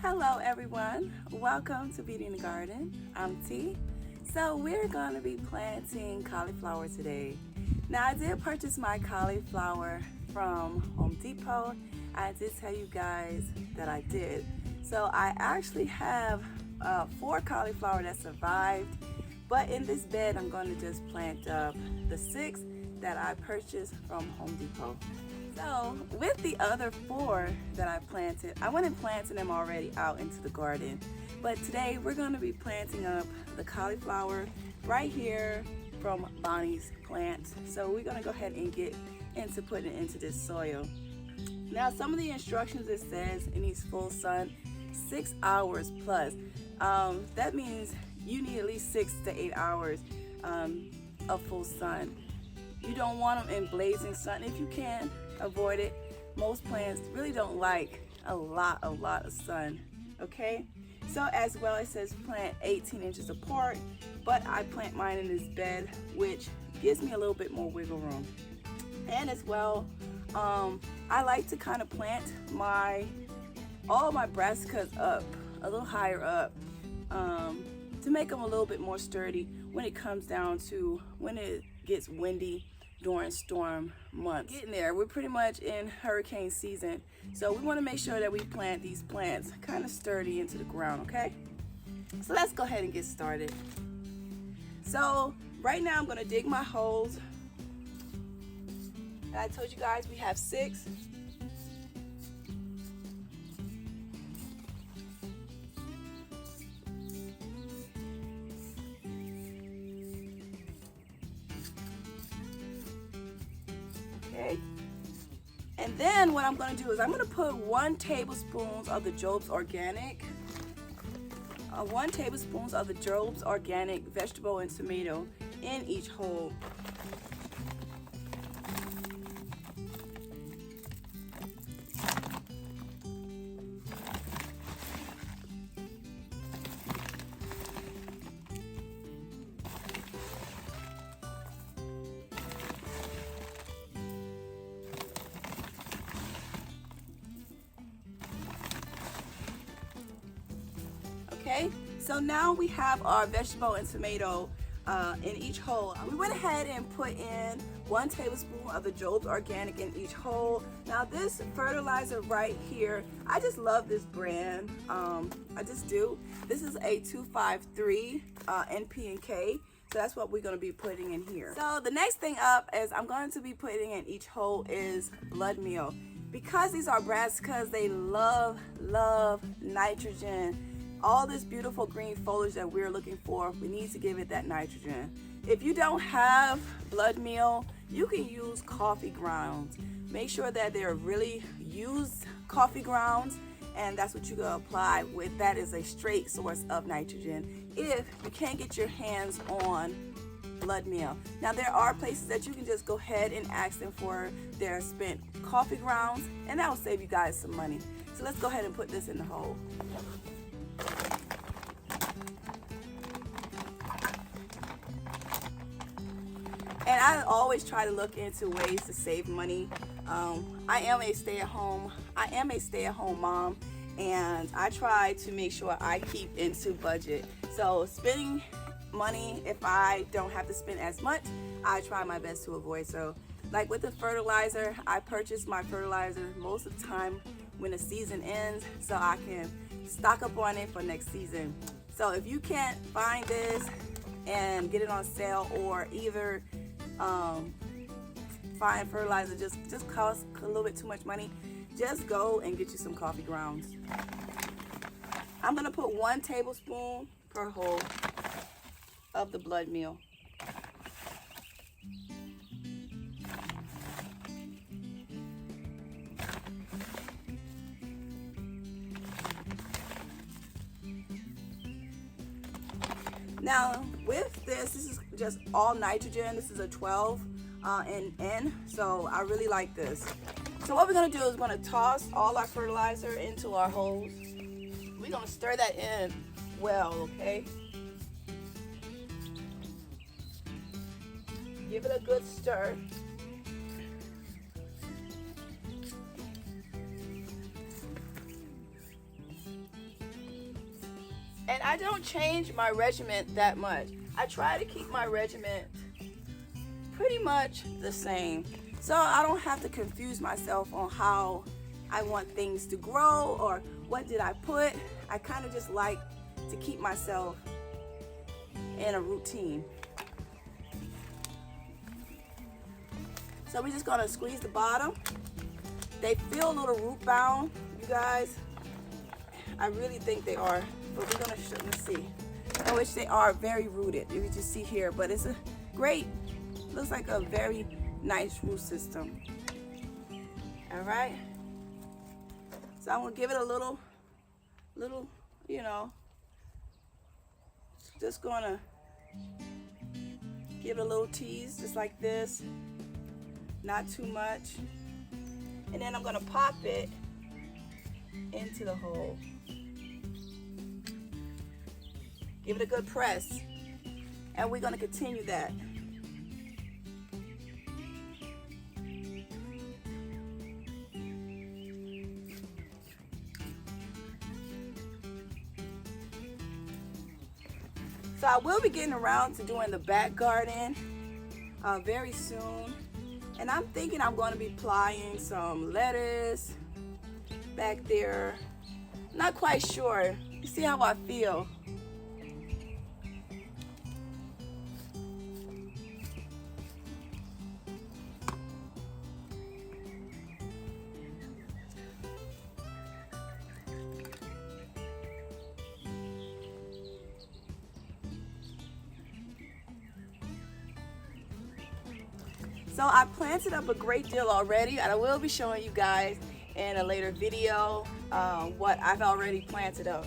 Hello everyone, welcome to Beauty in the Garden. I'm T. So we're going to be planting cauliflower today. Now I did purchase my cauliflower from Home Depot. I did tell you guys that I did. So I actually have 4 cauliflower that survived, but in this bed I'm going to just plant up the 6 that I purchased from Home Depot. So with the other 4 that I planted, I went and planted them already out into the garden. But today we're going to be planting up the cauliflower right here from Bonnie's plant. So we're going to go ahead and get into putting it into this soil. Now some of the instructions, it says it needs full sun, 6 hours plus. That means you need at least 6 to 8 hours of full sun. You don't want them in blazing sun. If you can, avoid it. Most plants really don't like a lot of sun, okay? So as well, it says plant 18 inches apart, but I plant mine in this bed, which gives me a little bit more wiggle room. And as well, I like to kind of plant all my brassicas up a little higher up to make them a little bit more sturdy when it comes down to when it gets windy during storm months. Getting there, we're pretty much in hurricane season, so we want to make sure that we plant these plants kind of sturdy into the ground, okay? So let's go ahead and get started. So right now I'm going to dig my holes, and I told you guys we have 6. Okay. And then what I'm going to do is I'm going to put 1 tablespoon of the Job's Organic, 1 tablespoon of the Job's Organic vegetable and tomato in each hole. Okay, so now we have our vegetable and tomato in each hole. We went ahead and put in 1 tablespoon of the Job's Organic in each hole. Now this fertilizer right here, I just love this brand. I just do. This is a 253 NP and K. So that's what we're going to be putting in here. So the next thing up is I'm going to be putting in each hole is blood meal. Because these are brassicas, they love nitrogen. All this beautiful green foliage that we're looking for, we need to give it that nitrogen. If you don't have blood meal, you can use coffee grounds. Make sure that they're really used coffee grounds, and that's what you can apply with. That is a straight source of nitrogen if you can't get your hands on blood meal. Now there are places that you can just go ahead and ask them for their spent coffee grounds, and that will save you guys some money. So let's go ahead and put this in the hole. And I always try to look into ways to save money. I am a stay-at-home mom, and I try to make sure I keep into budget. So spending money, if I don't have to spend as much, I try my best to avoid. So like with the fertilizer, I purchase my fertilizer most of the time when the season ends, so I can stock up on it for next season. So if you can't find this and get it on sale, or either find fertilizer just costs a little bit too much money, just go and get you some coffee grounds. I'm gonna put 1 tablespoon per hole of the blood meal. Now with this is just all nitrogen. This is a 12 N, so I really like this. So what we're gonna do is we're gonna toss all our fertilizer into our holes. We're gonna stir that in well, okay? Give it a good stir. And I don't change my regimen that much. I try to keep my regimen pretty much the same, so I don't have to confuse myself on how I want things to grow or what did I put. I kind of just like to keep myself in a routine. So we're just gonna squeeze the bottom. They feel a little root bound, you guys. I really think they are, but we're gonna let's see. In which they are very rooted. You can just see here, but it's a great, looks like a very nice root system. All right. So I'm gonna give it a little, you know, just gonna give it a little tease, just like this, not too much. And then I'm gonna pop it into the hole. Give it a good press, and we're gonna continue that. So I will be getting around to doing the back garden very soon. And I'm thinking I'm going to be applying some lettuce back there. Not quite sure. You see how I feel. So I planted up a great deal already, and I will be showing you guys in a later video what I've already planted up.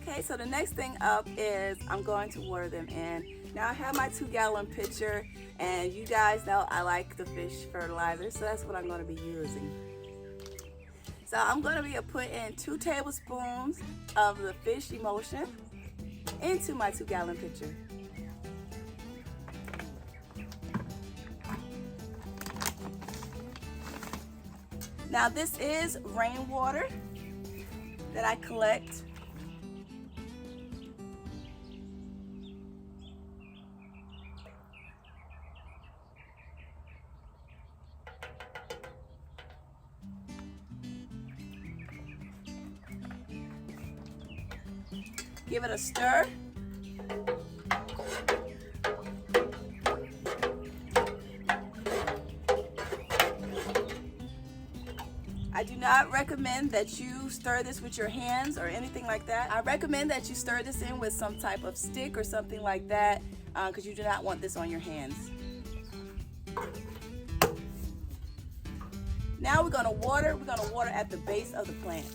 Okay, so the next thing up is I'm going to water them in. Now I have my 2-gallon pitcher, and you guys know I like the fish fertilizer, so that's what I'm going to be using. So I'm going to be putting 2 tablespoons of the fish emulsion into my 2-gallon pitcher. Now this is rainwater that I collect. Give it a stir. I do not recommend that you stir this with your hands or anything like that. I recommend that you stir this in with some type of stick or something like that because you do not want this on your hands. Now we're going to water. We're going to water at the base of the plant.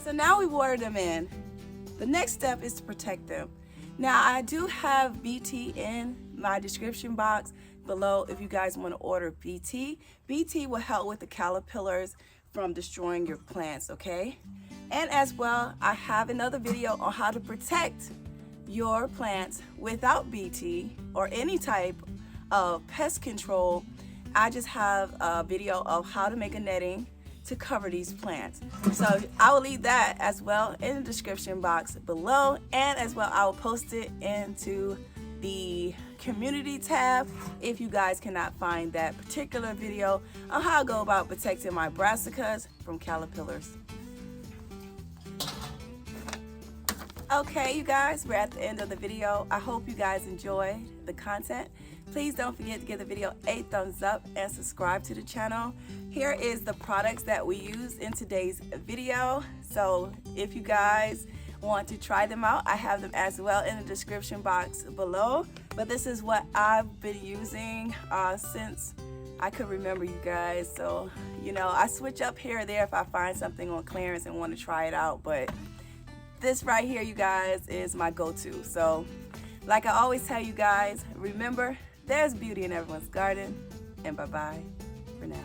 So now we water them in. The next step is to protect them. Now I do have Beautee in my description box below if you guys want to order Beautee. Beautee will help with the caterpillars from destroying your plants, okay? And as well, I have another video on how to protect your plants without Beautee or any type of pest control. I just have a video of how to make a netting to cover these plants. So I will leave that as well in the description box below, and as well I will post it into the community tab if you guys cannot find that particular video on how I go about protecting my brassicas from caterpillars. Okay, you guys, we're at the end of the video. I hope you guys enjoy the content. Please don't forget to give the video a thumbs up and subscribe to the channel. Here is the products that we use in today's video. So if you guys want to try them out, I have them as well in the description box below. But this is what I've been using since I could remember, you guys. So, you know, I switch up here or there if I find something on clearance and want to try it out. But this right here, you guys, is my go-to. So like I always tell you guys, remember, there's beauty in everyone's garden. And bye-bye for now.